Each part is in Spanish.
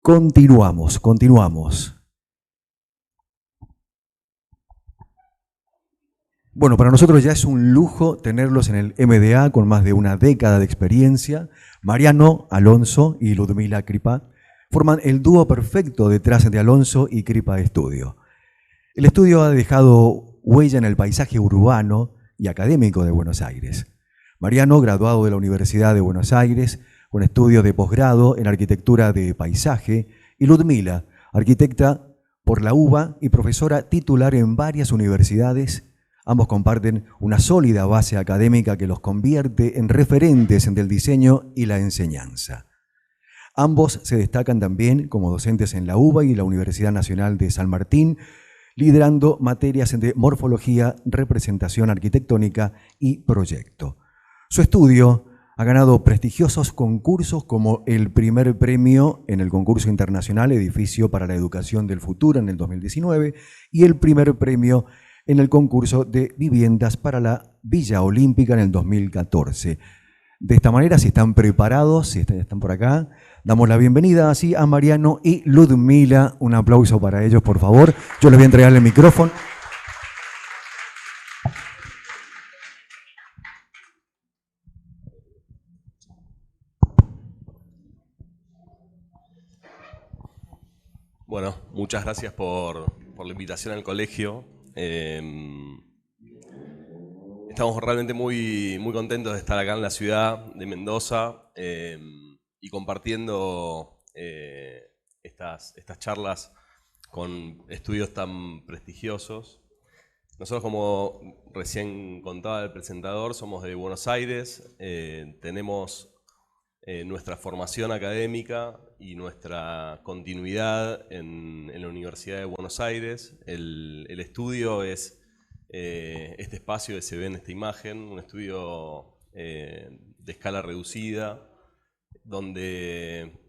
Continuamos. Bueno, para nosotros ya es un lujo tenerlos en el MDA con más de una década de experiencia. Mariano Alonso y Ludmila Kripa forman el dúo perfecto detrás de Alonso y Kripa Estudio. El estudio ha dejado huella en el paisaje urbano y académico de Buenos Aires. Mariano, graduado de la Universidad de Buenos Aires, con estudios de posgrado en arquitectura de paisaje, y Ludmila, arquitecta por la UBA y profesora titular en varias universidades. Ambos comparten una sólida base académica que los convierte en referentes del diseño y la enseñanza. Ambos se destacan también como docentes en la UBA y la Universidad Nacional de San Martín, liderando materias de morfología, representación arquitectónica y proyecto. Su estudio ha ganado prestigiosos concursos como el primer premio en el concurso internacional Edificio para la Educación del Futuro en el 2019 y el primer premio en el concurso de viviendas para la Villa Olímpica en el 2014. De esta manera, si están preparados, si están por acá, damos la bienvenida así a Mariano y Ludmila. Un aplauso para ellos, por favor. Yo les voy a entregar el micrófono. Bueno, muchas gracias por la invitación al colegio. Estamos realmente muy contentos de estar acá en la ciudad de Mendoza y compartiendo estas charlas con estudios tan prestigiosos. Nosotros, como recién contaba el presentador, somos de Buenos Aires, tenemos nuestra formación académica y nuestra continuidad en la Universidad de Buenos Aires. El estudio es este espacio que se ve en esta imagen, un estudio de escala reducida, donde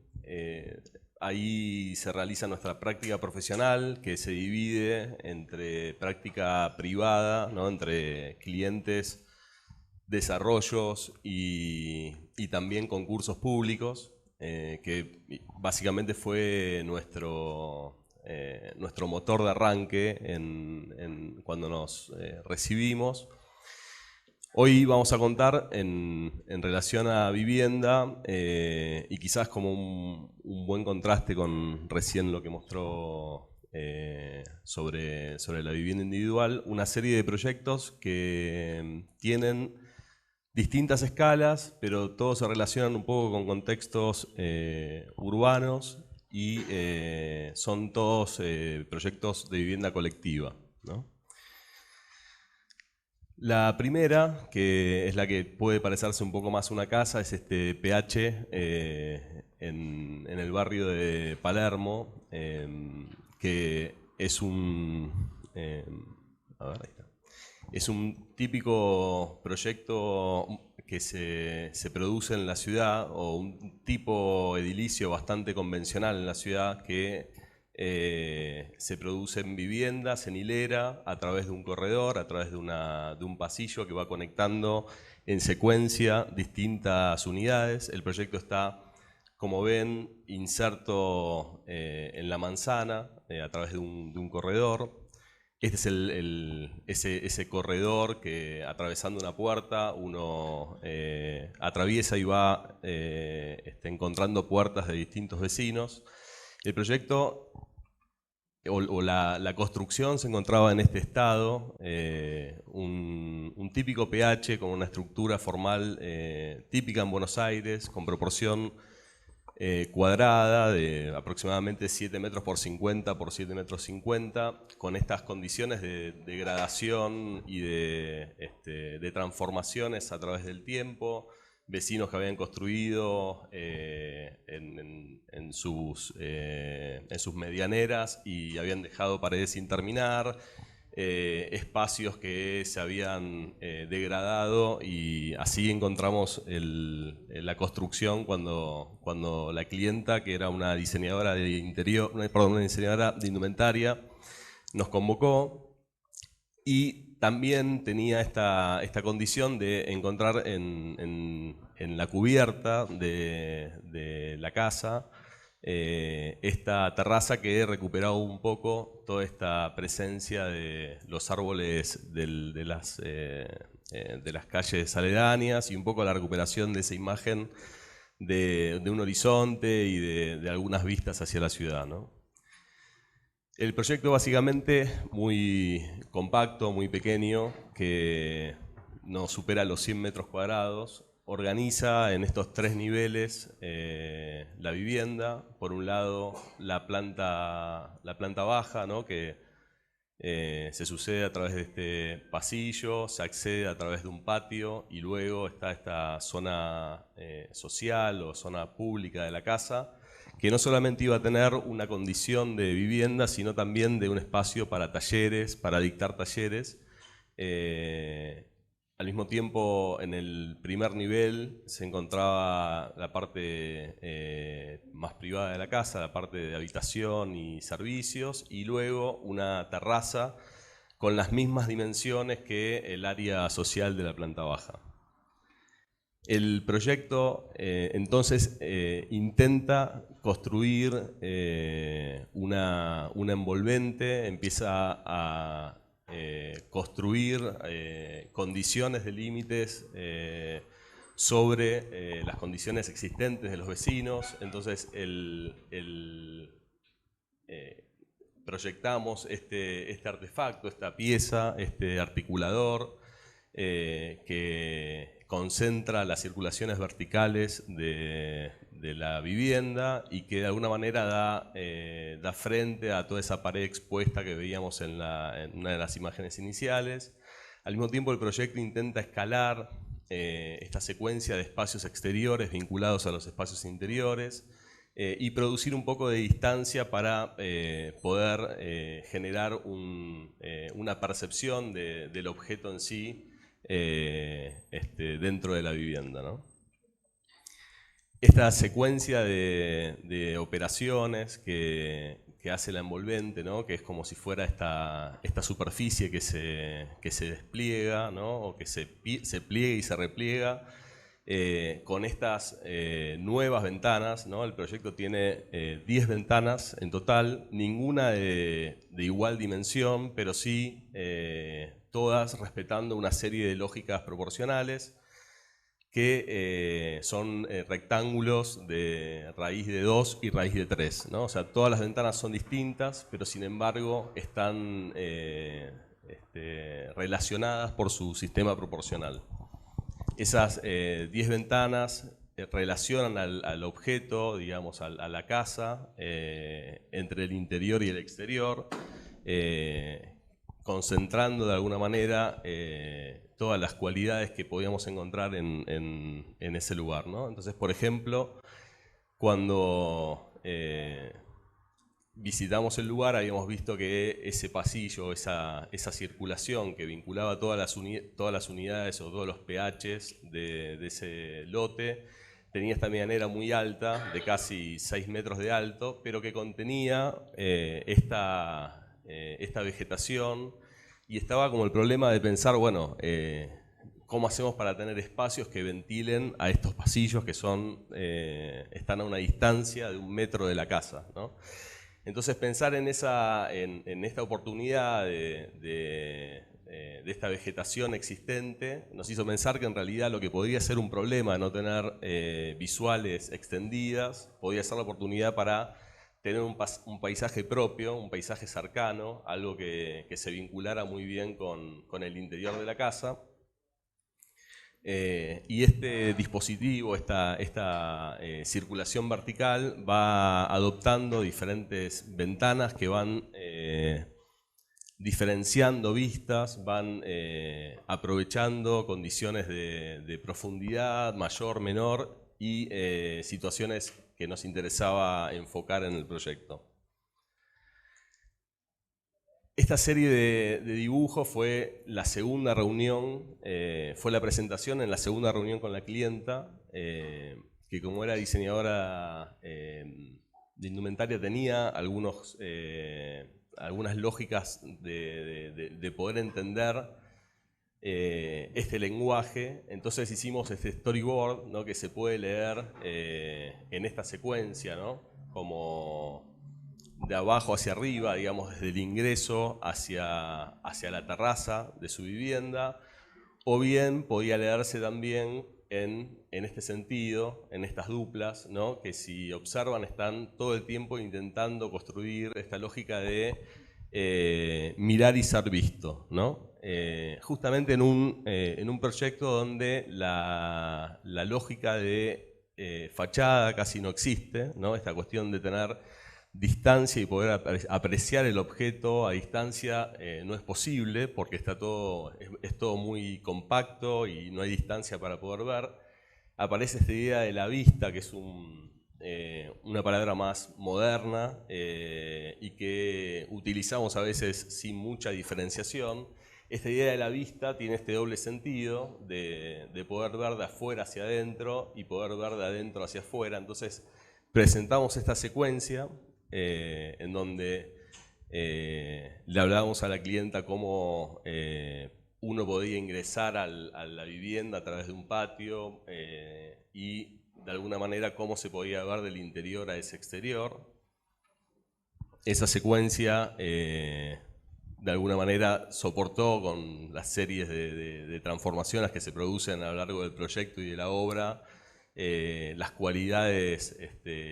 ahí se realiza nuestra práctica profesional, que se divide entre práctica privada, ¿no?, entre clientes, desarrollos y también concursos públicos, que básicamente fue nuestro motor de arranque cuando nos recibimos. Hoy vamos a contar en relación a vivienda, y quizás como un buen contraste con recién lo que mostró sobre la vivienda individual, una serie de proyectos que tienen distintas escalas, pero todos se relacionan un poco con contextos urbanos y son todos proyectos de vivienda colectiva, ¿no? La primera, que es la que puede parecerse un poco más a una casa, es este PH en el barrio de Palermo, que es es un típico proyecto que se produce en la ciudad, o un tipo edilicio bastante convencional en la ciudad, que se produce en viviendas, en hilera, a través de un corredor, a través de un pasillo que va conectando en secuencia distintas unidades. El proyecto está, como ven, inserto en la manzana, a través de un corredor. Este es ese corredor que, atravesando una puerta, uno atraviesa y va encontrando puertas de distintos vecinos. El proyecto o la construcción se encontraba en este estado, un típico PH con una estructura formal típica en Buenos Aires, con proporción cuadrada de aproximadamente 7 metros por 50 por 7 metros 50, con estas condiciones de degradación y de transformaciones a través del tiempo, vecinos que habían construido en sus medianeras y habían dejado paredes sin terminar, espacios que se habían degradado, y así encontramos la construcción cuando la clienta, que era una diseñadora de una diseñadora de indumentaria, nos convocó, y también tenía esta condición de encontrar en la cubierta de la casa esta terraza que recuperaba un poco toda esta presencia de los árboles de las calles aledañas y un poco la recuperación de esa imagen de un horizonte y de algunas vistas hacia la ciudad, ¿no? El proyecto básicamente muy compacto, muy pequeño, que no supera los 100 metros cuadrados, organiza en estos 3 niveles la vivienda. Por un lado, la planta baja, ¿no? Que se sucede a través de este pasillo, se accede a través de un patio y luego está esta zona social o zona pública de la casa, que no solamente iba a tener una condición de vivienda, sino también de un espacio para talleres, para dictar talleres. Al mismo tiempo, en el primer nivel se encontraba la parte más privada de la casa, la parte de habitación y servicios, y luego una terraza con las mismas dimensiones que el área social de la planta baja. El proyecto entonces intenta construir una envolvente, empieza a construir condiciones de límites sobre las condiciones existentes de los vecinos. Entonces proyectamos este artefacto, esta pieza, este articulador que concentra las circulaciones verticales de la vivienda y que de alguna manera da frente a toda esa pared expuesta que veíamos en una de las imágenes iniciales. Al mismo tiempo, el proyecto intenta escalar esta secuencia de espacios exteriores vinculados a los espacios interiores y producir un poco de distancia para poder generar una percepción del objeto en sí dentro de la vivienda, ¿no? Esta secuencia de operaciones que hace la envolvente, ¿no? Que es como si fuera esta superficie que se despliega, ¿no? O que se pliega y se repliega, con estas nuevas ventanas, ¿no? El proyecto tiene 10 ventanas en total, ninguna de igual dimensión, pero sí todas respetando una serie de lógicas proporcionales, que son rectángulos de raíz de 2 y raíz de 3, ¿no? O sea, todas las ventanas son distintas, pero sin embargo están relacionadas por su sistema proporcional. Esas 10 ventanas relacionan al objeto, digamos, a la casa, entre el interior y el exterior, concentrando de alguna manera todas las cualidades que podíamos encontrar en ese lugar, ¿no? Entonces, por ejemplo, cuando visitamos el lugar habíamos visto que ese pasillo, esa circulación que vinculaba todas las unidades o todos los PHs de ese lote, tenía esta medianera muy alta, de casi 6 metros de alto, pero que contenía esta vegetación, y estaba como el problema de pensar, bueno, ¿cómo hacemos para tener espacios que ventilen a estos pasillos que están a una distancia de 1 metro de la casa, ¿no? Entonces pensar en esta oportunidad de esta vegetación existente nos hizo pensar que en realidad lo que podría ser un problema de no tener visuales extendidas, podía ser la oportunidad para tener un paisaje propio, un paisaje cercano, algo que se vinculara muy bien con el interior de la casa. Y este dispositivo, esta circulación vertical, va adoptando diferentes ventanas que van diferenciando vistas, van aprovechando condiciones de profundidad, mayor, menor, y situaciones que nos interesaba enfocar en el proyecto. Esta serie de dibujos fue la segunda reunión, fue la presentación en la segunda reunión con la clienta, que como era diseñadora de indumentaria tenía algunas lógicas de poder entender este lenguaje. Entonces hicimos este storyboard, ¿no? Que se puede leer en esta secuencia, ¿no? como de abajo hacia arriba, digamos, desde el ingreso hacia la terraza de su vivienda, o bien podía leerse también en este sentido, en estas duplas, ¿no? Que si observan están todo el tiempo intentando construir esta lógica de mirar y ser visto, ¿no? Justamente en un proyecto donde la lógica de fachada casi no existe, ¿no? Esta cuestión de tener distancia y poder apreciar el objeto a distancia no es posible porque es todo muy compacto y no hay distancia para poder ver. Aparece esta idea de la vista, que es una palabra más moderna y que utilizamos a veces sin mucha diferenciación. Esta idea de la vista tiene este doble sentido de poder ver de afuera hacia adentro y poder ver de adentro hacia afuera. Entonces presentamos esta secuencia en donde le hablábamos a la clienta cómo uno podía ingresar a la vivienda a través de un patio y de alguna manera cómo se podía ver del interior a ese exterior. Esa secuencia de alguna manera soportó con las series de transformaciones que se producen a lo largo del proyecto y de la obra, las cualidades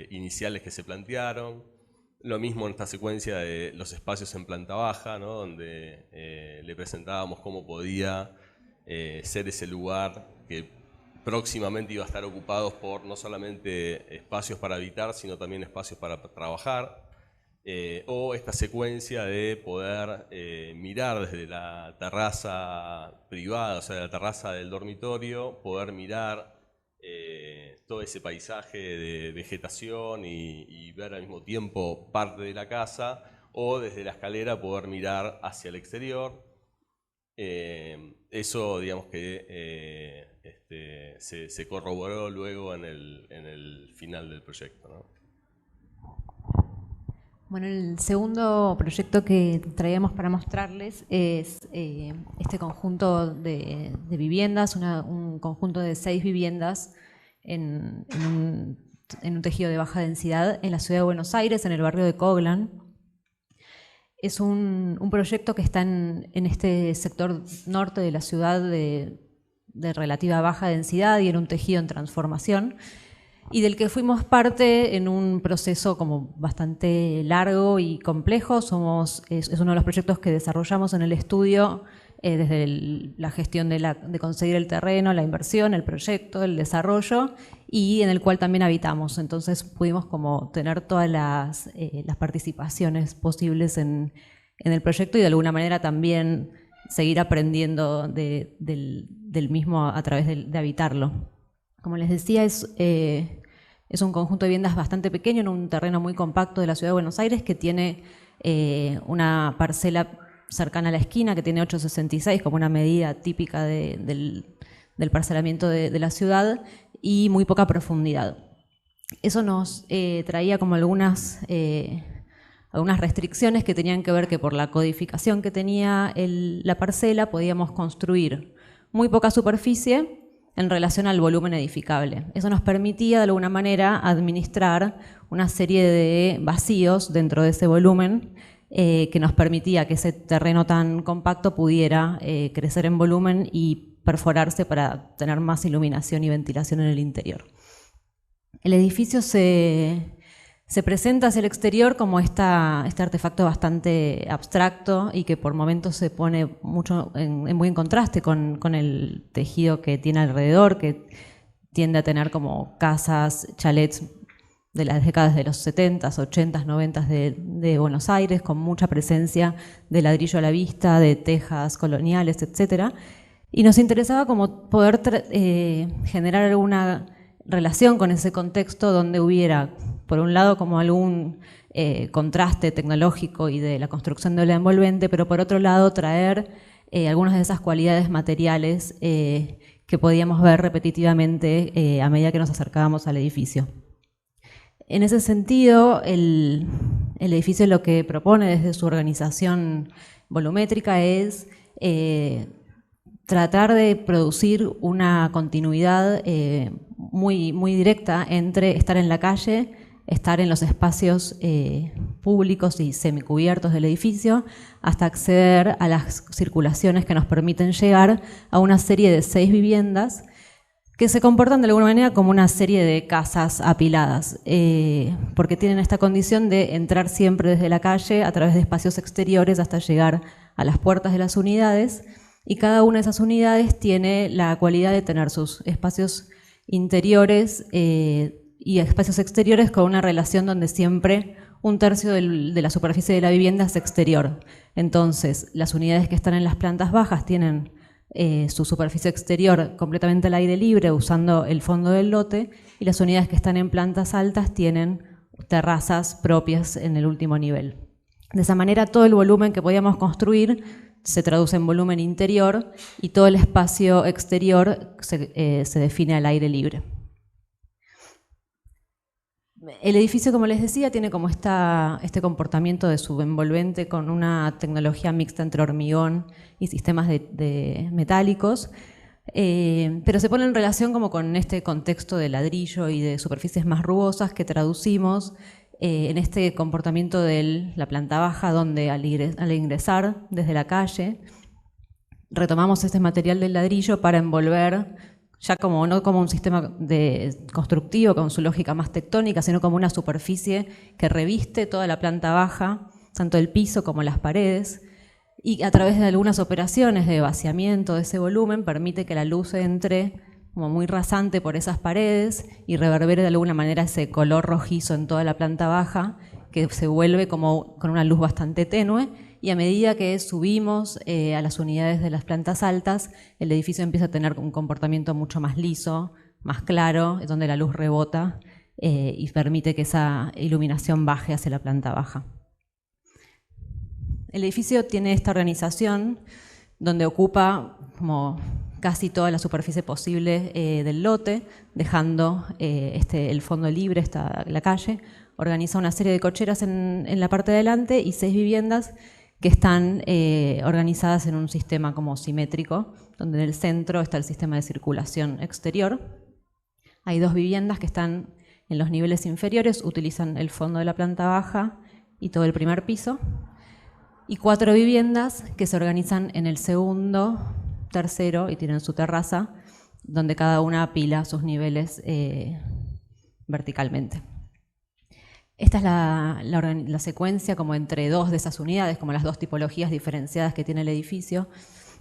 iniciales que se plantearon. Lo mismo en esta secuencia de los espacios en planta baja, ¿no? Donde le presentábamos cómo podía ser ese lugar que próximamente iba a estar ocupado por no solamente espacios para habitar, sino también espacios para trabajar. O esta secuencia de poder mirar desde la terraza privada, o sea, la terraza del dormitorio, poder mirar todo ese paisaje de vegetación y ver al mismo tiempo parte de la casa, o desde la escalera poder mirar hacia el exterior. Eso, digamos que se corroboró luego en el final del proyecto, ¿no? Bueno, el segundo proyecto que traíamos para mostrarles es este conjunto de viviendas, un conjunto de 6 viviendas en un tejido de baja densidad en la ciudad de Buenos Aires, en el barrio de Coglan. Es un proyecto que está en este sector norte de la ciudad de relativa baja densidad y en un tejido en transformación, y del que fuimos parte en un proceso como bastante largo y complejo. Es uno de los proyectos que desarrollamos en el estudio desde la gestión de conseguir el terreno, la inversión, el proyecto, el desarrollo, y en el cual también habitamos. Entonces pudimos como tener todas las participaciones posibles en el proyecto y de alguna manera también seguir aprendiendo del mismo a través de habitarlo. Como les decía, es un conjunto de viviendas bastante pequeño en un terreno muy compacto de la ciudad de Buenos Aires que tiene una parcela cercana a la esquina que tiene 8,66 como una medida típica del parcelamiento de la ciudad y muy poca profundidad. Eso nos traía como algunas restricciones que tenían que ver que por la codificación que tenía la parcela podíamos construir muy poca superficie en relación al volumen edificable. Eso nos permitía de alguna manera administrar una serie de vacíos dentro de ese volumen que nos permitía que ese terreno tan compacto pudiera crecer en volumen y perforarse para tener más iluminación y ventilación en el interior. El edificio se presenta hacia el exterior como este artefacto bastante abstracto y que por momentos se pone mucho en muy en contraste con el tejido que tiene alrededor, que tiende a tener como casas, chalets de las décadas de los 70s, 80s, 90s de Buenos Aires, con mucha presencia de ladrillo a la vista, de tejas coloniales, etc. Y nos interesaba como poder generar alguna relación con ese contexto donde hubiera, por un lado, como algún contraste tecnológico y de la construcción de la envolvente, pero por otro lado traer algunas de esas cualidades materiales que podíamos ver repetitivamente a medida que nos acercábamos al edificio. En ese sentido, el edificio lo que propone desde su organización volumétrica es tratar de producir una continuidad muy directa entre estar en la calle estar en los espacios públicos y semicubiertos del edificio, hasta acceder a las circulaciones que nos permiten llegar a una serie de 6 viviendas que se comportan de alguna manera como una serie de casas apiladas, porque tienen esta condición de entrar siempre desde la calle a través de espacios exteriores hasta llegar a las puertas de las unidades, y cada una de esas unidades tiene la cualidad de tener sus espacios interiores y espacios exteriores con una relación donde siempre 1/3 de la superficie de la vivienda es exterior. Entonces, las unidades que están en las plantas bajas tienen su superficie exterior completamente al aire libre usando el fondo del lote, y las unidades que están en plantas altas tienen terrazas propias en el último nivel. De esa manera, todo el volumen que podíamos construir se traduce en volumen interior y todo el espacio exterior se define al aire libre. El edificio, como les decía, tiene como este comportamiento de subenvolvente con una tecnología mixta entre hormigón y sistemas de metálicos, pero se pone en relación como con este contexto de ladrillo y de superficies más rugosas que traducimos en este comportamiento de la planta baja, donde al ingresar desde la calle retomamos este material del ladrillo para envolver, ya no como un sistema constructivo con su lógica más tectónica, sino como una superficie que reviste toda la planta baja, tanto el piso como las paredes, y a través de algunas operaciones de vaciamiento de ese volumen permite que la luz entre como muy rasante por esas paredes y reverbere de alguna manera ese color rojizo en toda la planta baja, que se vuelve como con una luz bastante tenue, y a medida que subimos a las unidades de las plantas altas, el edificio empieza a tener un comportamiento mucho más liso, más claro, donde la luz rebota y permite que esa iluminación baje hacia la planta baja. El edificio tiene esta organización donde ocupa como casi toda la superficie posible del lote, dejando el fondo libre, la calle. Organiza una serie de cocheras en la parte de adelante y 6 viviendas que están organizadas en un sistema como simétrico, donde en el centro está el sistema de circulación exterior. Hay 2 viviendas que están en los niveles inferiores, utilizan el fondo de la planta baja y todo el primer piso, y 4 viviendas que se organizan en el segundo, tercero y tienen su terraza, donde cada una apila sus niveles verticalmente. Esta es la secuencia como entre 2 de esas unidades, como las 2 tipologías diferenciadas que tiene el edificio,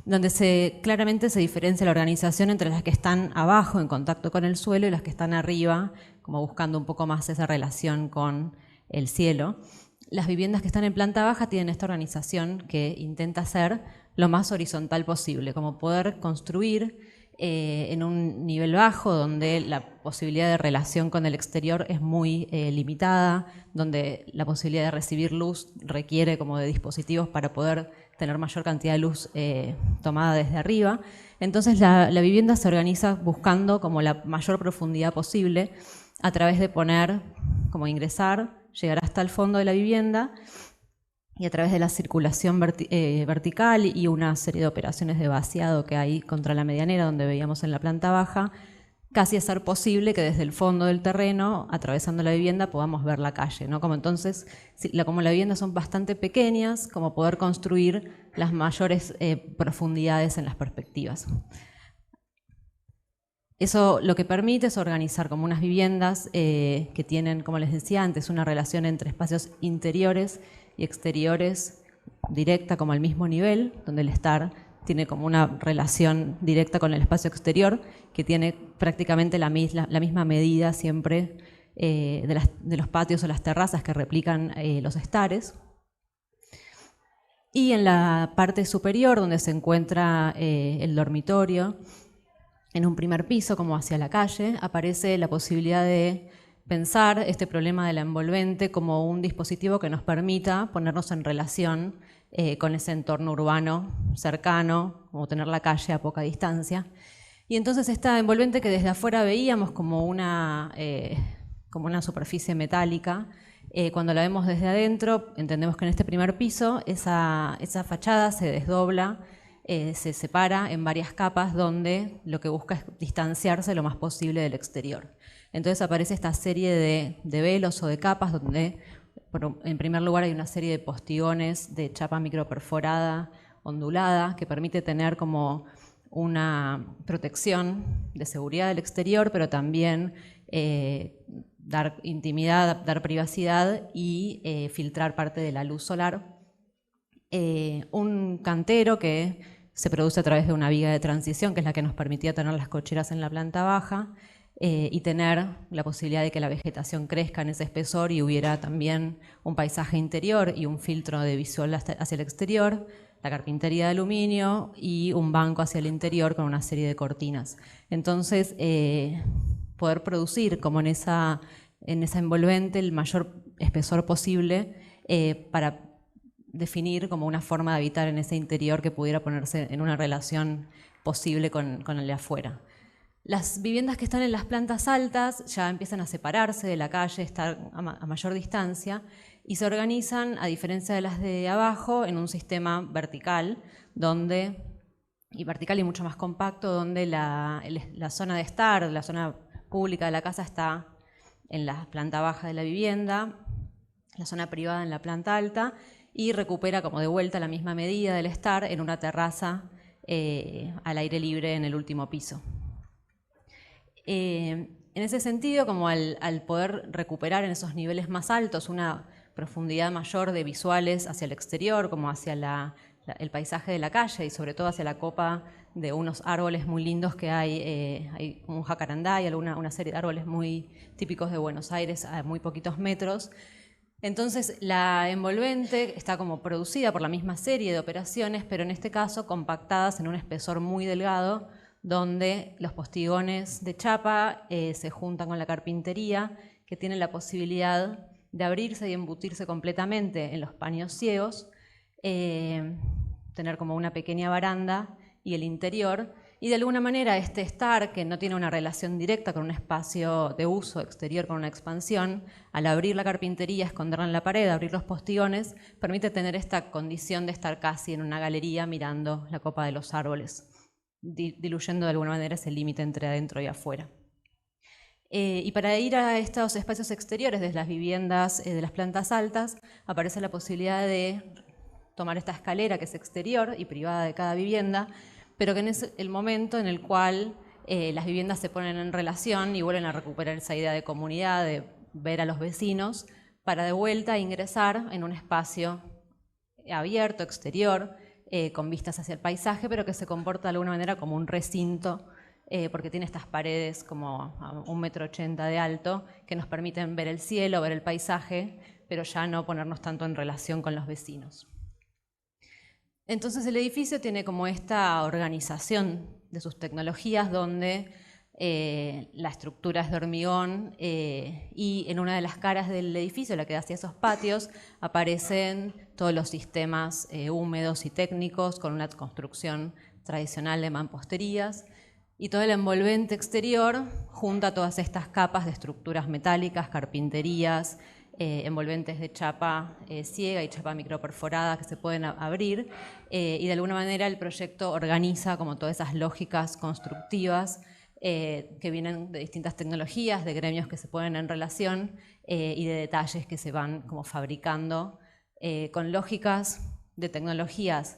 donde claramente se diferencia la organización entre las que están abajo en contacto con el suelo y las que están arriba, como buscando un poco más esa relación con el cielo. Las viviendas que están en planta baja tienen esta organización que intenta ser lo más horizontal posible, como poder construir en un nivel bajo donde la posibilidad de relación con el exterior es muy limitada, donde la posibilidad de recibir luz requiere como de dispositivos para poder tener mayor cantidad de luz tomada desde arriba. Entonces la vivienda se organiza buscando como la mayor profundidad posible a través de ingresar, llegar hasta el fondo de la vivienda, y a través de la circulación vertical y una serie de operaciones de vaciado que hay contra la medianera, donde veíamos en la planta baja, casi hacer posible que desde el fondo del terreno, atravesando la vivienda, podamos ver la calle, ¿no? Como entonces, como las viviendas son bastante pequeñas, como poder construir las mayores profundidades en las perspectivas. Eso lo que permite es organizar como unas viviendas que tienen, como les decía antes, una relación entre espacios interiores y exteriores directa, como al mismo nivel, donde el estar tiene como una relación directa con el espacio exterior, que tiene prácticamente la misma medida siempre de los patios o las terrazas que replican los estares. Y en la parte superior, donde se encuentra el dormitorio, en un primer piso, como hacia la calle, aparece la posibilidad de pensar este problema de la envolvente como un dispositivo que nos permita ponernos en relación con ese entorno urbano cercano, como tener la calle a poca distancia. Y entonces esta envolvente que desde afuera veíamos como una superficie metálica, cuando la vemos desde adentro, entendemos que en este primer piso esa fachada se desdobla se separa en varias capas donde lo que busca es distanciarse lo más posible del exterior. Entonces aparece esta serie de velos o de capas donde, en primer lugar, hay una serie de postigones de chapa microperforada, ondulada, que permite tener como una protección de seguridad del exterior, pero también dar intimidad, dar privacidad y filtrar parte de la luz solar. Un cantero que se produce a través de una viga de transición, que es la que nos permitía tener las cocheras en la planta baja, y tener la posibilidad de que la vegetación crezca en ese espesor y hubiera también un paisaje interior y un filtro de visual hacia el exterior, la carpintería de aluminio y un banco hacia el interior con una serie de cortinas. Entonces, poder producir como en esa envolvente el mayor espesor posible para definir como una forma de habitar en ese interior que pudiera ponerse en una relación posible con el de afuera. Las viviendas que están en las plantas altas ya empiezan a separarse de la calle, estar a mayor distancia y se organizan, a diferencia de las de abajo, en un sistema vertical, vertical y mucho más compacto, donde la zona de estar, la zona pública de la casa está en la planta baja de la vivienda, la zona privada en la planta alta, y recupera como de vuelta la misma medida del estar en una terraza al aire libre en el último piso. En ese sentido, como al poder recuperar en esos niveles más altos una profundidad mayor de visuales hacia el exterior, como hacia el paisaje de la calle y sobre todo hacia la copa de unos árboles muy lindos que hay un jacarandá y una serie de árboles muy típicos de Buenos Aires a muy poquitos metros. Entonces, la envolvente está como producida por la misma serie de operaciones, pero en este caso compactadas en un espesor muy delgado, donde los postigones de chapa se juntan con la carpintería, que tiene la posibilidad de abrirse y embutirse completamente en los paños ciegos, tener como una pequeña baranda y el interior, y de alguna manera este estar, que no tiene una relación directa con un espacio de uso exterior, con una expansión, al abrir la carpintería, esconderla en la pared, abrir los postigones, permite tener esta condición de estar casi en una galería mirando la copa de los árboles, diluyendo de alguna manera ese límite entre adentro y afuera. Y para ir a estos espacios exteriores de las viviendas de las plantas altas, aparece la posibilidad de tomar esta escalera que es exterior y privada de cada vivienda, pero que es el momento en el cual las viviendas se ponen en relación y vuelven a recuperar esa idea de comunidad, de ver a los vecinos, para de vuelta ingresar en un espacio abierto, exterior, con vistas hacia el paisaje, pero que se comporta de alguna manera como un recinto, porque tiene estas paredes como a 1,80 m de alto, que nos permiten ver el cielo, ver el paisaje, pero ya no ponernos tanto en relación con los vecinos. Entonces el edificio tiene como esta organización de sus tecnologías donde la estructura es de hormigón y en una de las caras del edificio, la que da hacia esos patios, aparecen todos los sistemas húmedos y técnicos con una construcción tradicional de mamposterías, y todo el envolvente exterior junta todas estas capas de estructuras metálicas, carpinterías, envolventes de chapa ciega y chapa microperforada que se pueden abrir, y de alguna manera el proyecto organiza como todas esas lógicas constructivas que vienen de distintas tecnologías, de gremios que se ponen en relación y de detalles que se van como fabricando con lógicas de tecnologías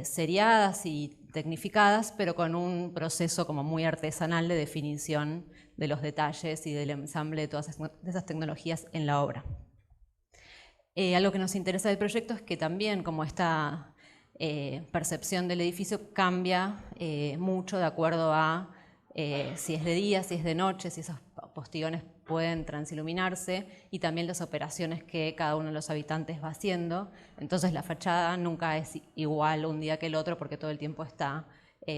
seriadas y tecnificadas, pero con un proceso como muy artesanal de definición de los detalles y del ensamble de todas esas tecnologías en la obra. Algo que nos interesa del proyecto es que también como esta percepción del edificio cambia mucho de acuerdo a si es de día, si es de noche, si esos postigones pueden transiluminarse y también las operaciones que cada uno de los habitantes va haciendo. Entonces la fachada nunca es igual un día que el otro porque todo el tiempo está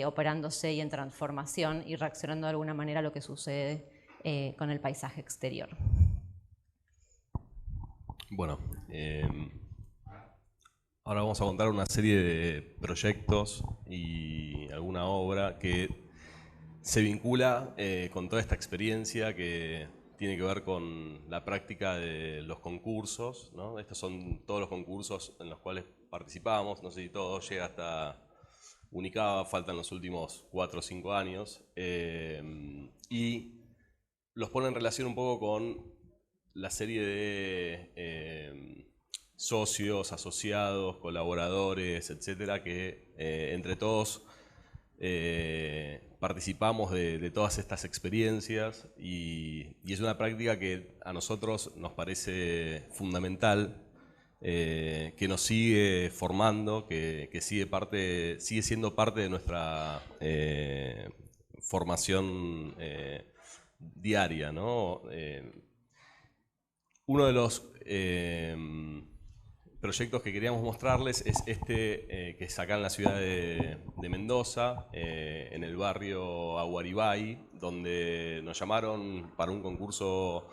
operándose y en transformación y reaccionando de alguna manera a lo que sucede con el paisaje exterior. Bueno, ahora vamos a contar una serie de proyectos y alguna obra que se vincula con toda esta experiencia que tiene que ver con la práctica de los concursos, ¿no? Estos son todos los concursos en los cuales participamos, no sé si todo llega Unicaba, faltan los últimos 4 o 5 años, y los pone en relación un poco con la serie de socios, asociados, colaboradores, etcétera, que entre todos participamos de todas estas experiencias y es una práctica que a nosotros nos parece fundamental, que nos sigue formando, que sigue siendo parte de nuestra formación diaria, ¿no? Uno de los proyectos que queríamos mostrarles es este que es acá en la ciudad de Mendoza, en el barrio Aguaribay, donde nos llamaron para un concurso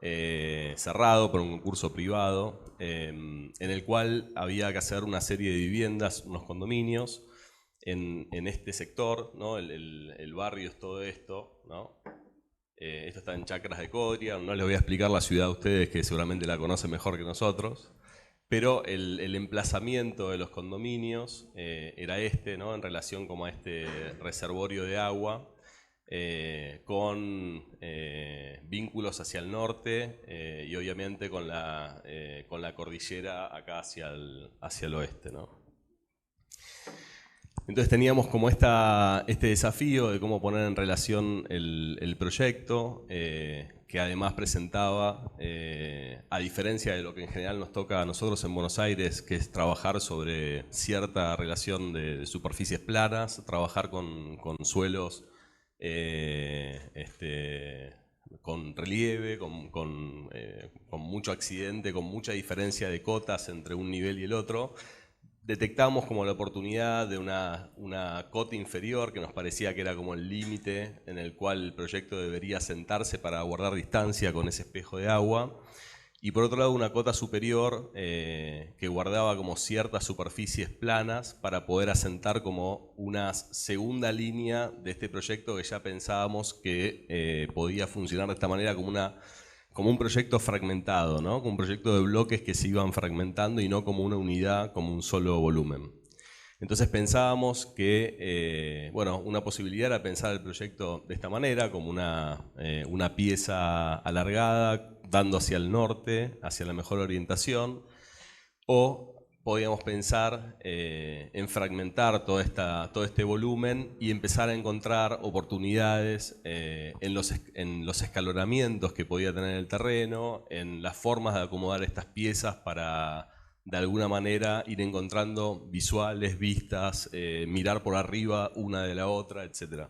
cerrado, para un concurso privado, en el cual había que hacer una serie de viviendas, unos condominios, en este sector, ¿no? El barrio es todo esto, ¿no? Esto está en Chacras de Codria, no les voy a explicar la ciudad a ustedes, que seguramente la conocen mejor que nosotros, pero el emplazamiento de los condominios era este, ¿no? En relación como a este reservorio de agua, con vínculos hacia el norte y obviamente con la cordillera acá hacia el oeste, ¿no? Entonces teníamos como este desafío de cómo poner en relación el proyecto, que además presentaba, a diferencia de lo que en general nos toca a nosotros en Buenos Aires, que es trabajar sobre cierta relación de superficies planas, trabajar con suelos con relieve, con mucho accidente, con mucha diferencia de cotas entre un nivel y el otro. Detectamos como la oportunidad de una cota inferior que nos parecía que era como el límite en el cual el proyecto debería sentarse para guardar distancia con ese espejo de agua. Y por otro lado una cota superior que guardaba como ciertas superficies planas para poder asentar como una segunda línea de este proyecto que ya pensábamos que podía funcionar de esta manera como un proyecto fragmentado, ¿no? Como un proyecto de bloques que se iban fragmentando y no como una unidad, como un solo volumen. Entonces pensábamos que una posibilidad era pensar el proyecto de esta manera, como una pieza alargada, dando hacia el norte, hacia la mejor orientación, o podíamos pensar en fragmentar todo este volumen y empezar a encontrar oportunidades en los escalonamientos que podía tener el terreno, en las formas de acomodar estas piezas para de alguna manera ir encontrando visuales, vistas, mirar por arriba una de la otra, etc.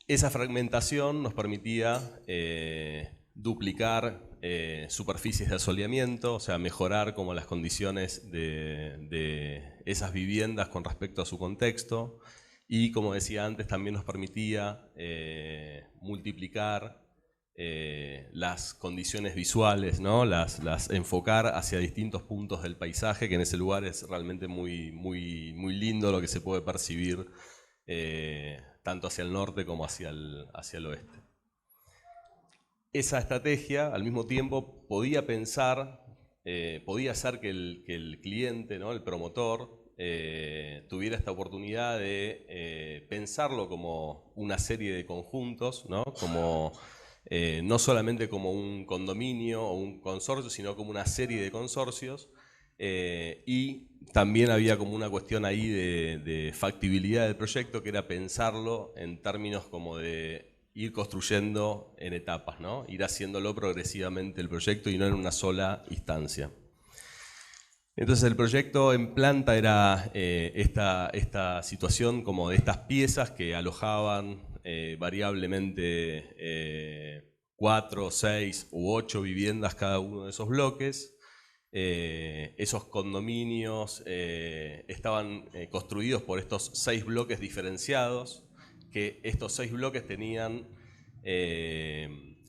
Esa fragmentación nos permitía duplicar superficies de asoleamiento, o sea, mejorar como las condiciones de esas viviendas con respecto a su contexto, y como decía antes también nos permitía multiplicar las condiciones visuales, ¿no? las enfocar hacia distintos puntos del paisaje, que en ese lugar es realmente muy, muy, muy lindo lo que se puede percibir tanto hacia el norte como hacia el oeste. Esa estrategia, al mismo tiempo, podía hacer que el cliente, ¿no? El promotor, tuviera esta oportunidad de pensarlo como una serie de conjuntos, ¿no? No solamente como un condominio o un consorcio, sino como una serie de consorcios. Y también había como una cuestión ahí de factibilidad del proyecto, que era pensarlo en términos como de ir construyendo en etapas, ¿no? Ir haciéndolo progresivamente el proyecto y no en una sola instancia. Entonces el proyecto en planta era esta situación como de estas piezas que alojaban variablemente 4, 6 u 8 viviendas cada uno de esos bloques. Esos condominios estaban construidos por estos 6 bloques diferenciados, que estos 6 bloques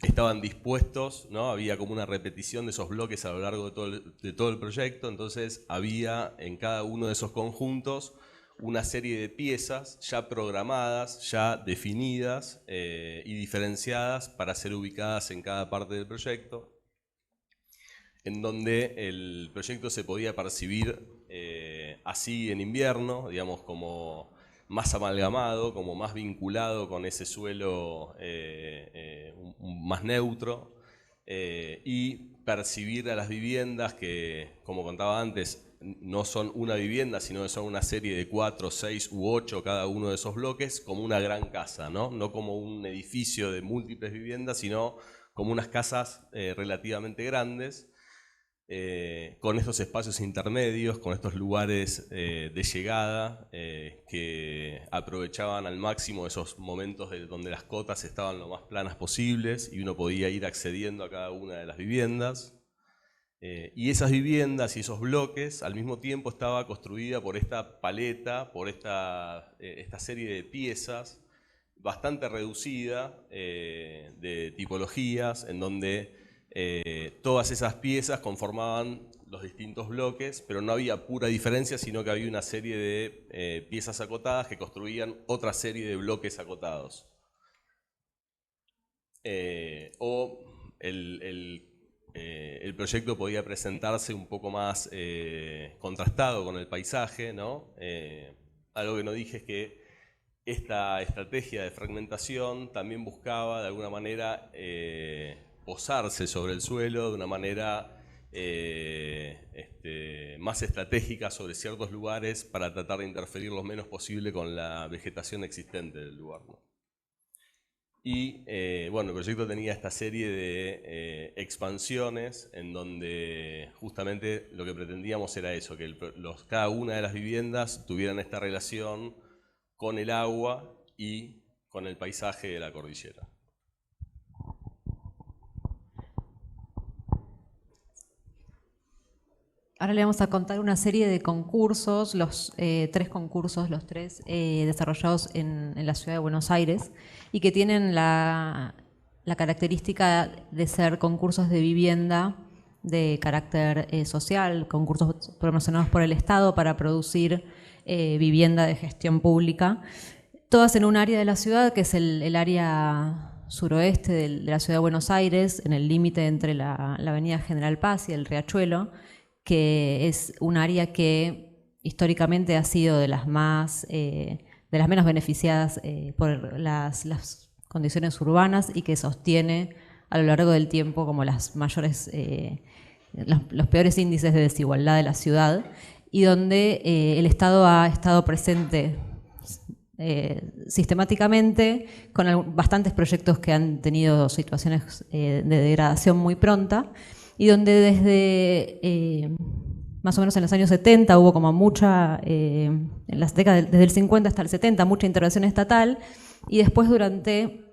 estaban dispuestos, ¿no? Había como una repetición de esos bloques a lo largo de todo el proyecto. Entonces había en cada uno de esos conjuntos una serie de piezas ya programadas, ya definidas y diferenciadas para ser ubicadas en cada parte del proyecto, en donde el proyecto se podía percibir así en invierno, digamos, como más amalgamado, como más vinculado con ese suelo más neutro, y percibir a las viviendas que, como contaba antes, no son una vivienda, sino que son una serie de 4, 6 u 8 cada uno de esos bloques, como una gran casa, ¿no? No como un edificio de múltiples viviendas, sino como unas casas relativamente grandes, con estos espacios intermedios, con estos lugares de llegada que aprovechaban al máximo esos momentos donde las cotas estaban lo más planas posibles y uno podía ir accediendo a cada una de las viviendas. Y esas viviendas y esos bloques al mismo tiempo estaba construida por esta paleta, por esta serie de piezas bastante reducida de tipologías, en donde todas esas piezas conformaban los distintos bloques, pero no había pura diferencia, sino que había una serie de piezas acotadas que construían otra serie de bloques acotados. El proyecto podía presentarse un poco más contrastado con el paisaje, ¿no? Algo que no dije es que esta estrategia de fragmentación también buscaba de alguna manera posarse sobre el suelo de una manera más estratégica sobre ciertos lugares para tratar de interferir lo menos posible con la vegetación existente del lugar, ¿no? Y bueno, el proyecto tenía esta serie de expansiones en donde justamente lo que pretendíamos era eso, que cada una de las viviendas tuvieran esta relación con el agua y con el paisaje de la cordillera. Ahora le vamos a contar una serie de concursos, los tres concursos, desarrollados en la ciudad de Buenos Aires y que tienen la característica de ser concursos de vivienda de carácter social, concursos promocionados por el Estado para producir vivienda de gestión pública, todas en un área de la ciudad que es el área suroeste de la ciudad de Buenos Aires, en el límite entre la avenida General Paz y el Riachuelo, que es un área que históricamente ha sido de las menos beneficiadas por las condiciones urbanas y que sostiene a lo largo del tiempo como las mayores, los peores índices de desigualdad de la ciudad, y donde el Estado ha estado presente sistemáticamente con bastantes proyectos que han tenido situaciones de degradación muy pronta, y donde desde más o menos en los años 70 hubo como mucha, en las décadas desde el 50 hasta el 70, mucha intervención estatal, y después durante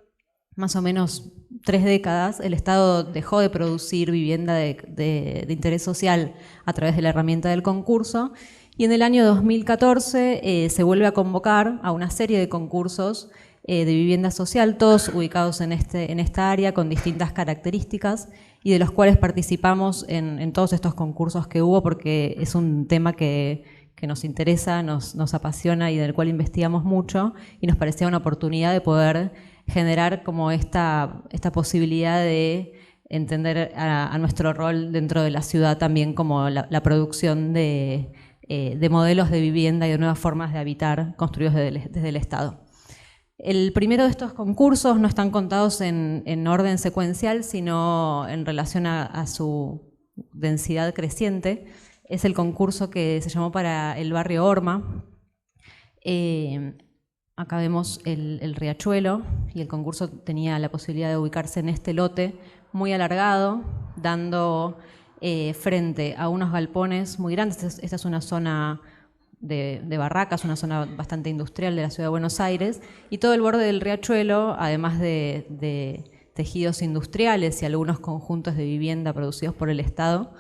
más o menos 3 décadas el Estado dejó de producir vivienda de interés social a través de la herramienta del concurso, y en el año 2014 se vuelve a convocar a una serie de concursos de vivienda social, todos ubicados en esta área con distintas características, y de los cuales participamos en todos estos concursos que hubo, porque es un tema que nos interesa, nos apasiona y del cual investigamos mucho, y nos parecía una oportunidad de poder generar como esta posibilidad de entender a nuestro rol dentro de la ciudad también como la producción de modelos de vivienda y de nuevas formas de habitar construidos desde el Estado. El primero de estos concursos no están contados en orden secuencial, sino en relación a su densidad creciente. Es el concurso que se llamó para el barrio Horma. Acá vemos el Riachuelo, y el concurso tenía la posibilidad de ubicarse en este lote muy alargado, dando frente a unos galpones muy grandes. Esta es una zona de barracas, una zona bastante industrial de la ciudad de Buenos Aires, y todo el borde del Riachuelo, además de tejidos industriales y algunos conjuntos de vivienda producidos por el Estado,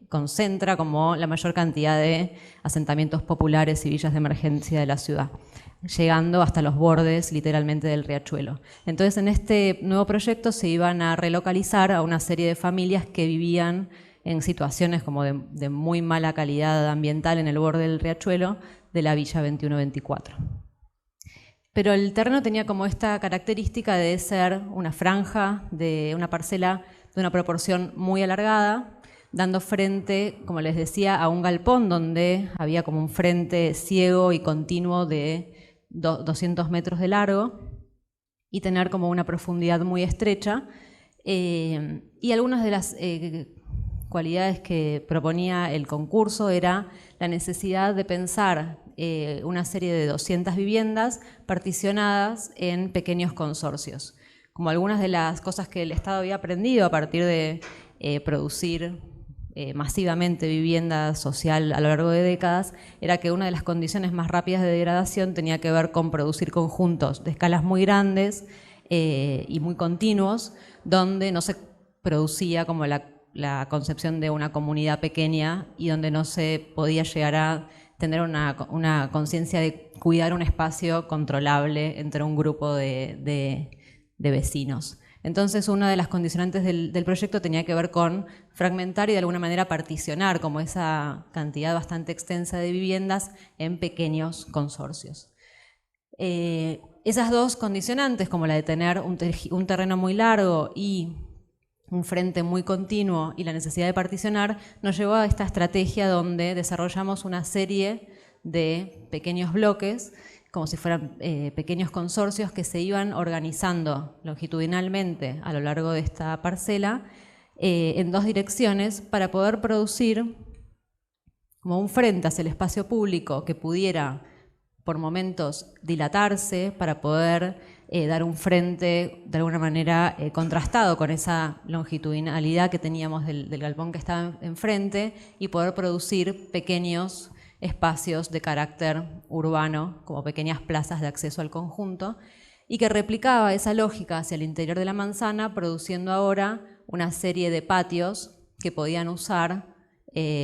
concentra como la mayor cantidad de asentamientos populares y villas de emergencia de la ciudad, llegando hasta los bordes literalmente del Riachuelo. Entonces, en este nuevo proyecto se iban a relocalizar a una serie de familias que vivían en situaciones como de muy mala calidad ambiental en el borde del Riachuelo de la Villa 2124. Pero el terreno tenía como esta característica de ser una franja, de una parcela de una proporción muy alargada, dando frente, como les decía, a un galpón donde había como un frente ciego y continuo de 200 metros de largo y tener como una profundidad muy estrecha. Y algunas de las cualidades que proponía el concurso era la necesidad de pensar una serie de 200 viviendas particionadas en pequeños consorcios. Como algunas de las cosas que el Estado había aprendido a partir de producir masivamente vivienda social a lo largo de décadas, era que una de las condiciones más rápidas de degradación tenía que ver con producir conjuntos de escalas muy grandes y muy continuos, donde no se producía como la concepción de una comunidad pequeña y donde no se podía llegar a tener una conciencia de cuidar un espacio controlable entre un grupo de vecinos. Entonces, una de las condicionantes del proyecto tenía que ver con fragmentar y de alguna manera particionar como esa cantidad bastante extensa de viviendas en pequeños consorcios. Esas dos condicionantes, como la de tener un terreno muy largo y un frente muy continuo y la necesidad de particionar, nos llevó a esta estrategia donde desarrollamos una serie de pequeños bloques, como si fueran pequeños consorcios que se iban organizando longitudinalmente a lo largo de esta parcela en dos direcciones para poder producir como un frente hacia el espacio público que pudiera por momentos dilatarse para poder dar un frente de alguna manera contrastado con esa longitudinalidad que teníamos del galpón que estaba enfrente y poder producir pequeños espacios de carácter urbano, como pequeñas plazas de acceso al conjunto, y que replicaba esa lógica hacia el interior de la manzana, produciendo ahora una serie de patios que podían usar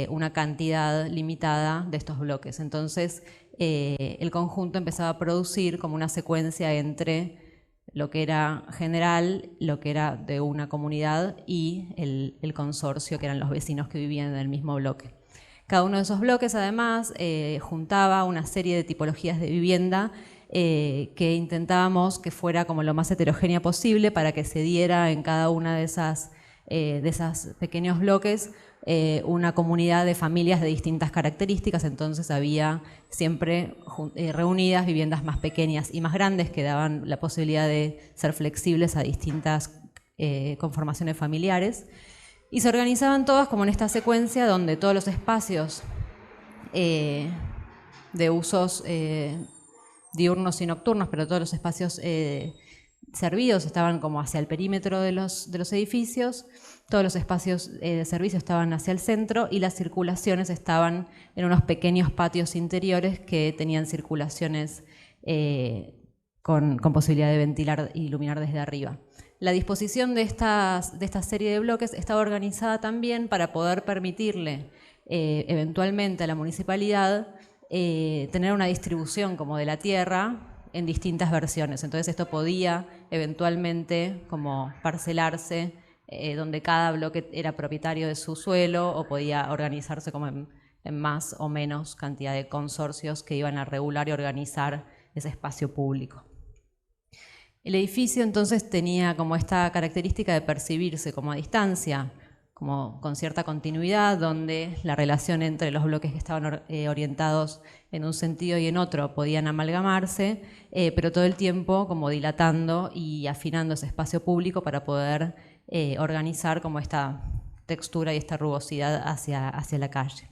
una cantidad limitada de estos bloques. Entonces, el conjunto empezaba a producir como una secuencia entre lo que era general, lo que era de una comunidad y el consorcio, que eran los vecinos que vivían en el mismo bloque. Cada uno de esos bloques, además, juntaba una serie de tipologías de vivienda que intentábamos que fuera como lo más heterogénea posible para que se diera en cada una de esas pequeños bloques una comunidad de familias de distintas características. Entonces había siempre reunidas viviendas más pequeñas y más grandes que daban la posibilidad de ser flexibles a distintas conformaciones familiares. Y se organizaban todas como en esta secuencia donde todos los espacios de usos diurnos y nocturnos, pero todos los espacios servidos estaban como hacia el perímetro de los edificios, todos los espacios de servicio estaban hacia el centro y las circulaciones estaban en unos pequeños patios interiores que tenían circulaciones con posibilidad de ventilar e iluminar desde arriba. La disposición de esta serie de bloques estaba organizada también para poder permitirle eventualmente a la municipalidad tener una distribución como de la tierra en distintas versiones. Entonces esto podía eventualmente como parcelarse donde cada bloque era propietario de su suelo o podía organizarse como en más o menos cantidad de consorcios que iban a regular y organizar ese espacio público. El edificio entonces tenía como esta característica de percibirse como a distancia, como con cierta continuidad, donde la relación entre los bloques que estaban orientados en un sentido y en otro podían amalgamarse, pero todo el tiempo como dilatando y afinando ese espacio público para poder organizar como esta textura y esta rugosidad hacia la calle.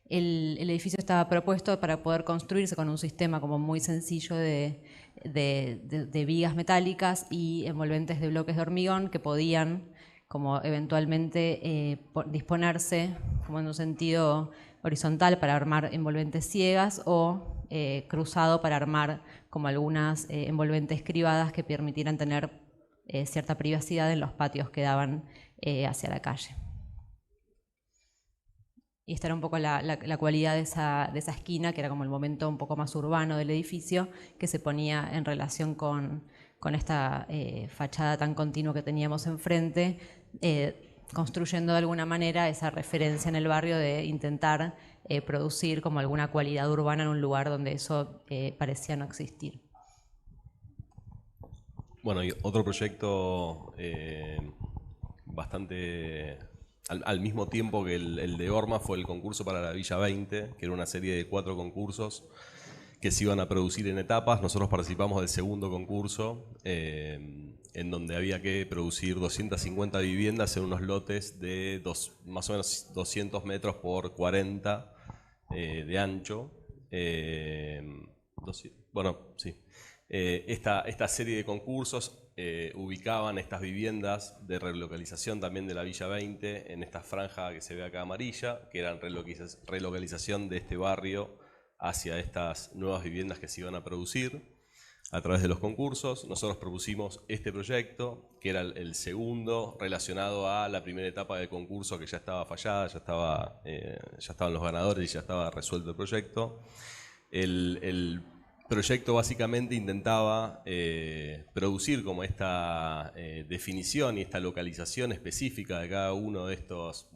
El edificio estaba propuesto para poder construirse con un sistema como muy sencillo de vigas metálicas y envolventes de bloques de hormigón que podían como eventualmente disponerse como en un sentido horizontal para armar envolventes ciegas o cruzado para armar como algunas envolventes cribadas que permitieran tener cierta privacidad en los patios que daban hacia la calle. Y esta era un poco la cualidad de esa esquina, que era como el momento un poco más urbano del edificio, que se ponía en relación con esta fachada tan continua que teníamos enfrente, construyendo de alguna manera esa referencia en el barrio de intentar producir como alguna cualidad urbana en un lugar donde eso parecía no existir. Bueno, y otro proyecto bastante al mismo tiempo que el de Orma fue el concurso para la Villa 20, que era una serie de 4 concursos que se iban a producir en etapas. Nosotros participamos del segundo concurso, en donde había que producir 250 viviendas en unos lotes de más o menos 200 metros por 40 de ancho. Bueno, sí. Esta serie de concursos ubicaban estas viviendas de relocalización también de la Villa 20 en esta franja que se ve acá amarilla, que eran relocalización de este barrio hacia estas nuevas viviendas que se iban a producir a través de los concursos. Nosotros propusimos este proyecto, que era el segundo relacionado a la primera etapa del concurso, que ya estaba fallada, ya estaban los ganadores y ya estaba resuelto el proyecto. El proyecto básicamente intentaba producir como esta definición y esta localización específica de cada uno de estos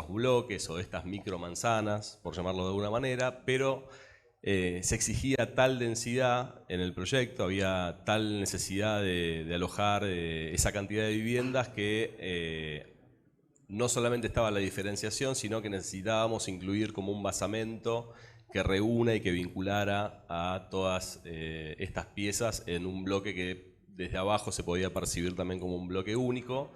bloques o de estas micromanzanas, por llamarlo de alguna manera, pero se exigía tal densidad en el proyecto, había tal necesidad de alojar esa cantidad de viviendas que no solamente estaba la diferenciación, sino que necesitábamos incluir como un basamento que reúna y que vinculara a todas estas piezas en un bloque que desde abajo se podía percibir también como un bloque único.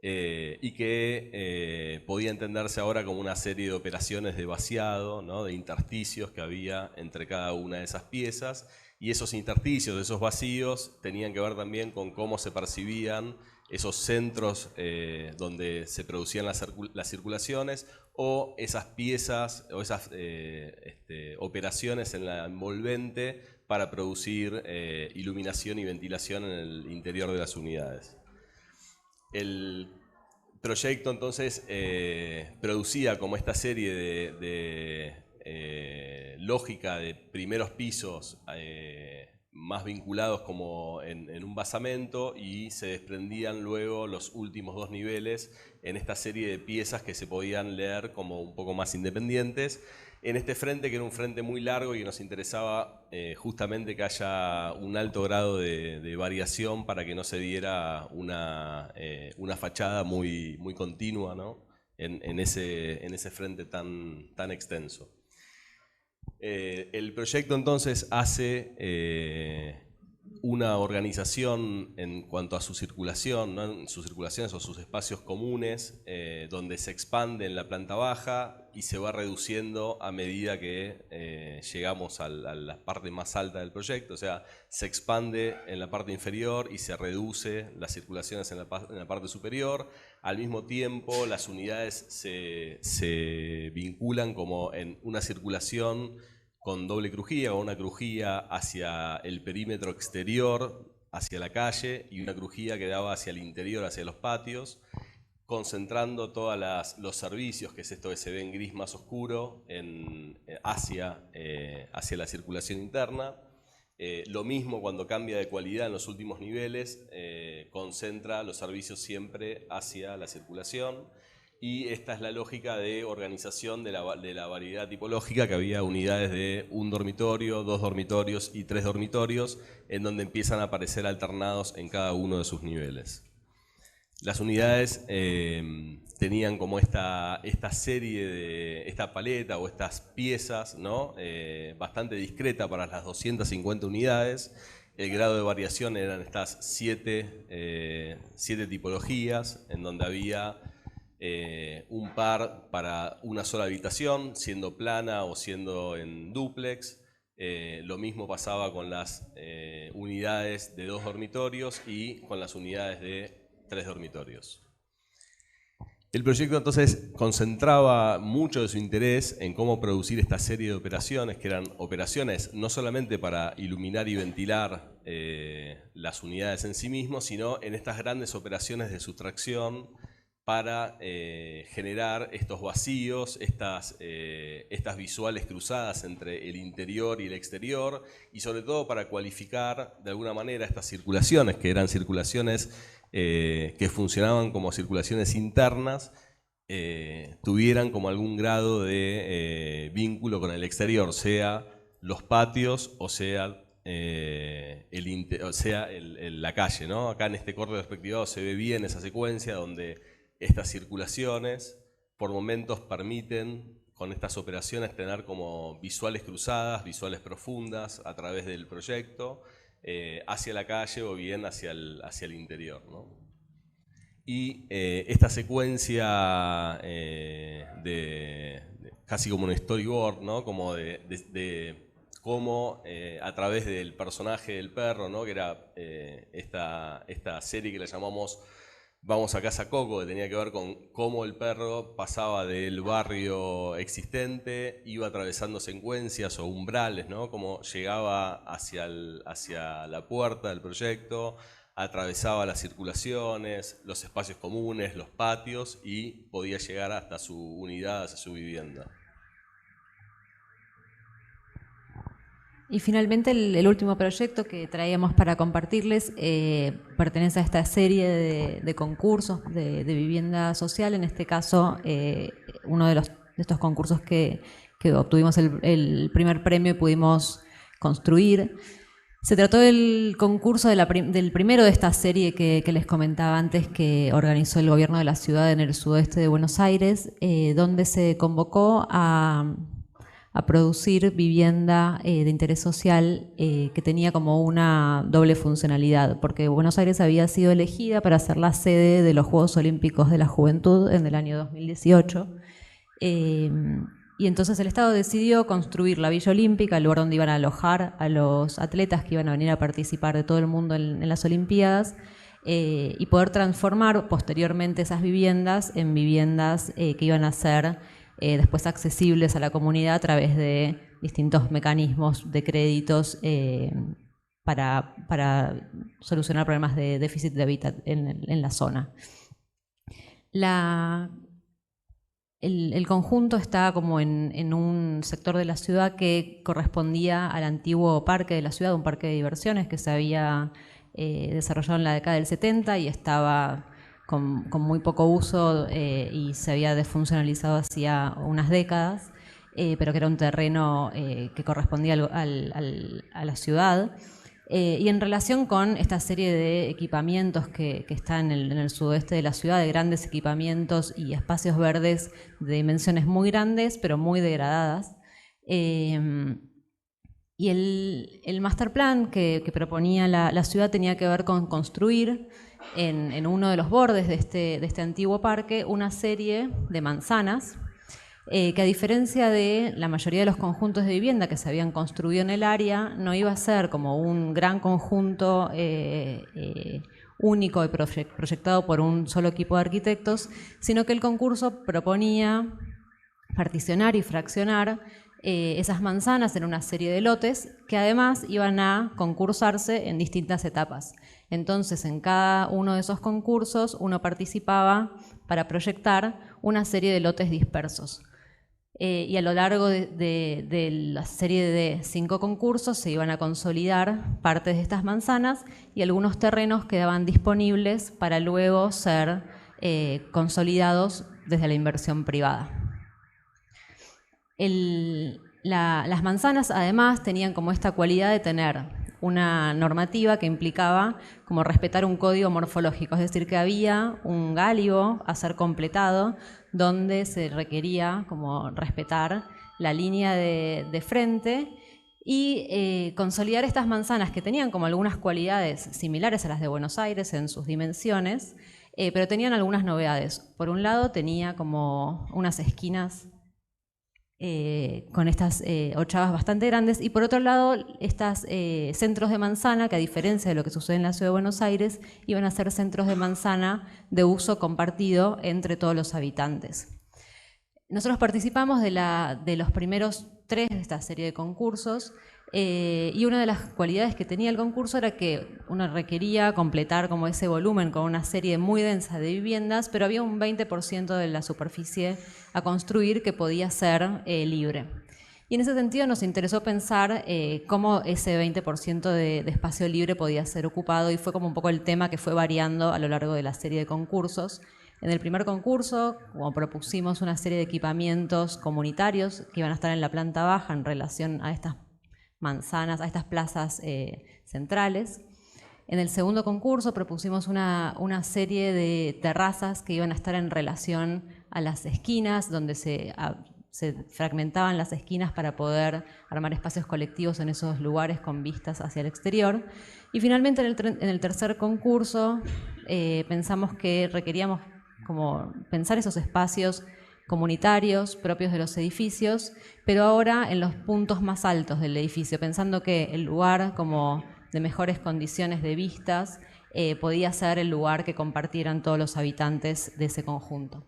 Y que podía entenderse ahora como una serie de operaciones de vaciado, ¿no?, de intersticios que había entre cada una de esas piezas, y esos intersticios, esos vacíos, tenían que ver también con cómo se percibían esos centros donde se producían las circulaciones, o esas piezas o esas operaciones en la envolvente para producir iluminación y ventilación en el interior de las unidades. El proyecto entonces producía como esta serie de lógica de primeros pisos más vinculados como en un basamento, y se desprendían luego los últimos 2 niveles en esta serie de piezas que se podían leer como un poco más independientes. En este frente, que era un frente muy largo y que nos interesaba justamente que haya un alto grado de variación para que no se diera una fachada muy continua, ¿no?, en ese frente tan extenso. El proyecto entonces hace una organización en cuanto a su circulación, ¿no?, sus circulaciones o sus espacios comunes, donde se expande en la planta baja y se va reduciendo a medida que llegamos a la parte más alta del proyecto. O sea, se expande en la parte inferior y se reduce las circulaciones en la parte superior. Al mismo tiempo, las unidades se vinculan como en una circulación con doble crujía, o una crujía hacia el perímetro exterior, hacia la calle, y una crujía que daba hacia el interior, hacia los patios, concentrando todos los servicios, que es esto que se ve en gris más oscuro, hacia la circulación interna. Lo mismo cuando cambia de cualidad en los últimos niveles, concentra los servicios siempre hacia la circulación. Y esta es la lógica de organización de la variedad tipológica, que había unidades de 1 dormitorio, 2 dormitorios y 3 dormitorios, en donde empiezan a aparecer alternados en cada uno de sus niveles. Las unidades tenían como esta serie esta paleta o estas piezas, ¿no?, bastante discreta para las 250 unidades. El grado de variación eran estas 7 tipologías, en donde había un par para una sola habitación, siendo plana o siendo en dúplex. Lo mismo pasaba con las unidades de 2 dormitorios y con las unidades de 3 dormitorios. El proyecto entonces concentraba mucho de su interés en cómo producir esta serie de operaciones, que eran operaciones no solamente para iluminar y ventilar las unidades en sí mismos, sino en estas grandes operaciones de sustracción para generar estos vacíos, estas visuales cruzadas entre el interior y el exterior, y sobre todo para cualificar de alguna manera estas circulaciones, que eran circulaciones que funcionaban como circulaciones internas, tuvieran como algún grado de vínculo con el exterior, sea los patios o sea la calle, ¿no? Acá en este corte perspectivado se ve bien esa secuencia donde estas circulaciones por momentos permiten con estas operaciones tener como visuales cruzadas, visuales profundas a través del proyecto, hacia la calle o bien hacia el interior, ¿no? Y esta secuencia casi como un storyboard, ¿no? Como de cómo a través del personaje del perro, ¿no? Que era esta serie que le llamamos Vamos a Casa Coco, que tenía que ver con cómo el perro pasaba del barrio existente, iba atravesando secuencias o umbrales, ¿no? Cómo llegaba hacia la puerta del proyecto, atravesaba las circulaciones, los espacios comunes, los patios y podía llegar hasta su unidad, hasta su vivienda. Y finalmente el último proyecto que traíamos para compartirles pertenece a esta serie de concursos de vivienda social. En este caso, uno de estos concursos que obtuvimos el primer premio y pudimos construir. Se trató del concurso del primero de esta serie que les comentaba antes, que organizó el gobierno de la ciudad en el sudoeste de Buenos Aires, donde se convocó a producir vivienda de interés social que tenía como una doble funcionalidad, porque Buenos Aires había sido elegida para ser la sede de los Juegos Olímpicos de la Juventud en el año 2018. Y entonces el Estado decidió construir la Villa Olímpica, el lugar donde iban a alojar a los atletas que iban a venir a participar de todo el mundo en las Olimpiadas, y poder transformar posteriormente esas viviendas en viviendas que iban a ser después accesibles a la comunidad a través de distintos mecanismos de créditos para solucionar problemas de déficit de hábitat en la zona. El conjunto está como en un sector de la ciudad que correspondía al antiguo parque de la ciudad, un parque de diversiones que se había desarrollado en la década del 70 y estaba con muy poco uso y se había desfuncionalizado hacía unas décadas, pero que era un terreno que correspondía a la ciudad. Y en relación con esta serie de equipamientos que están en el sudoeste de la ciudad, de grandes equipamientos y espacios verdes de dimensiones muy grandes, pero muy degradadas. Y el master plan que proponía la ciudad tenía que ver con construir en uno de los bordes de este antiguo parque una serie de manzanas que, a diferencia de la mayoría de los conjuntos de vivienda que se habían construido en el área, no iba a ser como un gran conjunto único y proyectado por un solo equipo de arquitectos, sino que el concurso proponía particionar y fraccionar esas manzanas en una serie de lotes que además iban a concursarse en distintas etapas. Entonces, en cada uno de esos concursos uno participaba para proyectar una serie de lotes dispersos. Y a lo largo de la serie de 5 concursos se iban a consolidar partes de estas manzanas y algunos terrenos quedaban disponibles para luego ser consolidados desde la inversión privada. Las manzanas además tenían como esta cualidad de tener una normativa que implicaba como respetar un código morfológico, es decir, que había un gálibo a ser completado donde se requería como respetar la línea de frente y consolidar estas manzanas que tenían como algunas cualidades similares a las de Buenos Aires en sus dimensiones, pero tenían algunas novedades. Por un lado tenía como unas esquinas con estas ochavas bastante grandes, y por otro lado estos centros de manzana, que a diferencia de lo que sucede en la ciudad de Buenos Aires, iban a ser centros de manzana de uso compartido entre todos los habitantes. Nosotros participamos de los primeros 3 de esta serie de concursos, y una de las cualidades que tenía el concurso era que uno requería completar como ese volumen con una serie muy densa de viviendas, pero había un 20% de la superficie a construir que podía ser libre. Y en ese sentido nos interesó pensar cómo ese 20% de espacio libre podía ser ocupado, y fue como un poco el tema que fue variando a lo largo de la serie de concursos. En el primer concurso, como propusimos una serie de equipamientos comunitarios que iban a estar en la planta baja en relación a estas manzanas, a estas plazas centrales. En el segundo concurso propusimos una serie de terrazas que iban a estar en relación a las esquinas, donde se fragmentaban las esquinas para poder armar espacios colectivos en esos lugares con vistas hacia el exterior. Y finalmente en el tercer concurso pensamos que requeríamos como pensar esos espacios comunitarios propios de los edificios, pero ahora en los puntos más altos del edificio, pensando que el lugar como de mejores condiciones de vistas podía ser el lugar que compartieran todos los habitantes de ese conjunto.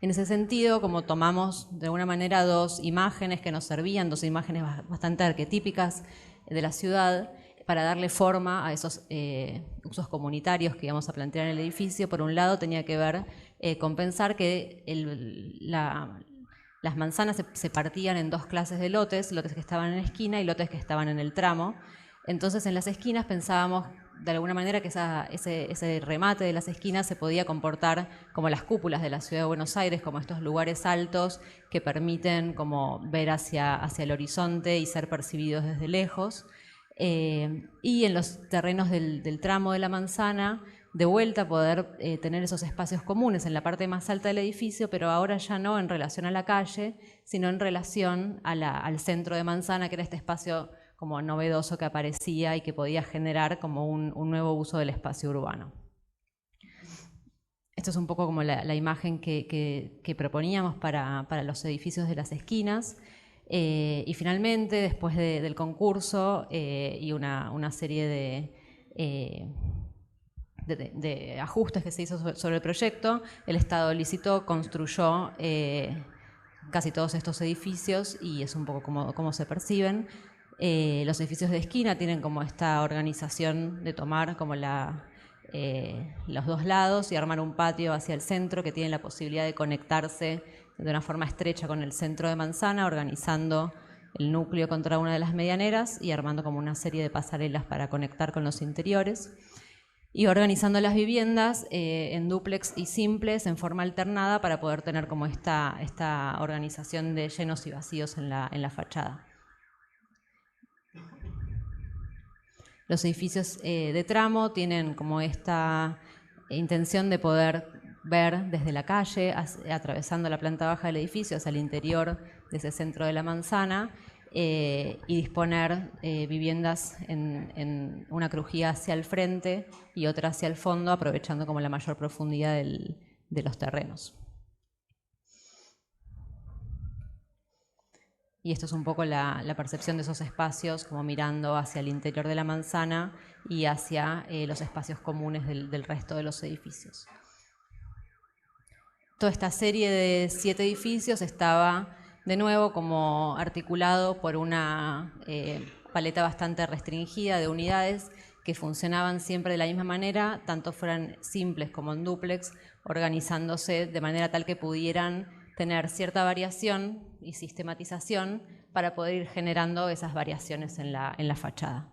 En ese sentido, como tomamos de alguna manera dos imágenes que nos servían, dos imágenes bastante arquetípicas de la ciudad, para darle forma a esos usos comunitarios que íbamos a plantear en el edificio, por un lado tenía que ver con pensar que las manzanas se partían en dos clases de lotes que estaban en la esquina y lotes que estaban en el tramo. Entonces en las esquinas pensábamos de alguna manera que ese remate de las esquinas se podía comportar como las cúpulas de la ciudad de Buenos Aires, como estos lugares altos que permiten como ver hacia el horizonte y ser percibidos desde lejos. Y en los terrenos del tramo de la manzana, de vuelta poder tener esos espacios comunes en la parte más alta del edificio, pero ahora ya no en relación a la calle, sino en relación al centro de manzana, que era este espacio como novedoso que aparecía y que podía generar como un nuevo uso del espacio urbano. Esto es un poco como la imagen que proponíamos para los edificios de las esquinas. Y finalmente, después del concurso y una serie de ajustes que se hizo sobre el proyecto, el Estado licitó, construyó casi todos estos edificios y es un poco cómo se perciben. Los edificios de esquina tienen como esta organización de tomar como los dos lados y armar un patio hacia el centro que tiene la posibilidad de conectarse de una forma estrecha con el centro de manzana, organizando el núcleo contra una de las medianeras y armando como una serie de pasarelas para conectar con los interiores. Y organizando las viviendas en dúplex y simples en forma alternada para poder tener como esta organización de llenos y vacíos en la fachada. Los edificios de tramo tienen como esta intención de poder ver desde la calle, atravesando la planta baja del edificio hacia el interior de ese centro de la manzana y disponer viviendas en una crujía hacia el frente y otra hacia el fondo, aprovechando como la mayor profundidad de los terrenos. Y esto es un poco la percepción de esos espacios, como mirando hacia el interior de la manzana y hacia los espacios comunes del resto de los edificios. Toda esta serie de 7 edificios estaba, de nuevo, como articulado por una paleta bastante restringida de unidades que funcionaban siempre de la misma manera, tanto fueran simples como en dúplex, organizándose de manera tal que pudieran tener cierta variación y sistematización para poder ir generando esas variaciones en la fachada.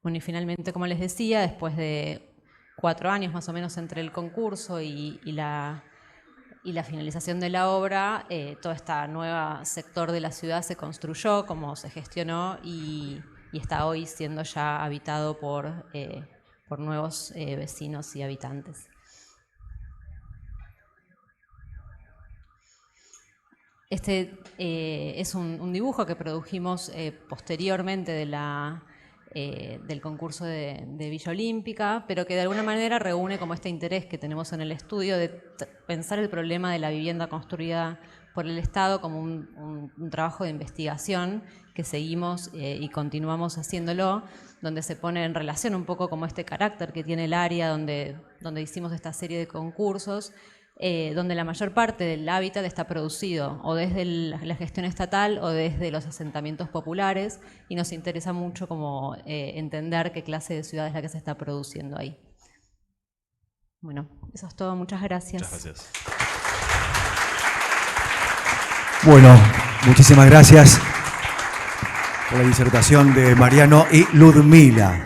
Bueno, y finalmente, como les decía, después de 4 años más o menos entre el concurso y la finalización de la obra, todo este nuevo sector de la ciudad se construyó, como se gestionó y está hoy siendo ya habitado por nuevos vecinos y habitantes. Este es un dibujo que produjimos posteriormente del concurso de Villa Olímpica, pero que de alguna manera reúne como este interés que tenemos en el estudio de pensar el problema de la vivienda construida por el Estado como un trabajo de investigación que seguimos y continuamos haciéndolo, donde se pone en relación un poco como este carácter que tiene el área donde hicimos esta serie de concursos, donde la mayor parte del hábitat está producido o desde la gestión estatal o desde los asentamientos populares, y nos interesa mucho como entender qué clase de ciudad es la que se está produciendo ahí. Bueno, eso es todo. Muchas gracias. Muchas gracias. Bueno, muchísimas gracias por la disertación de Mariano y Ludmila.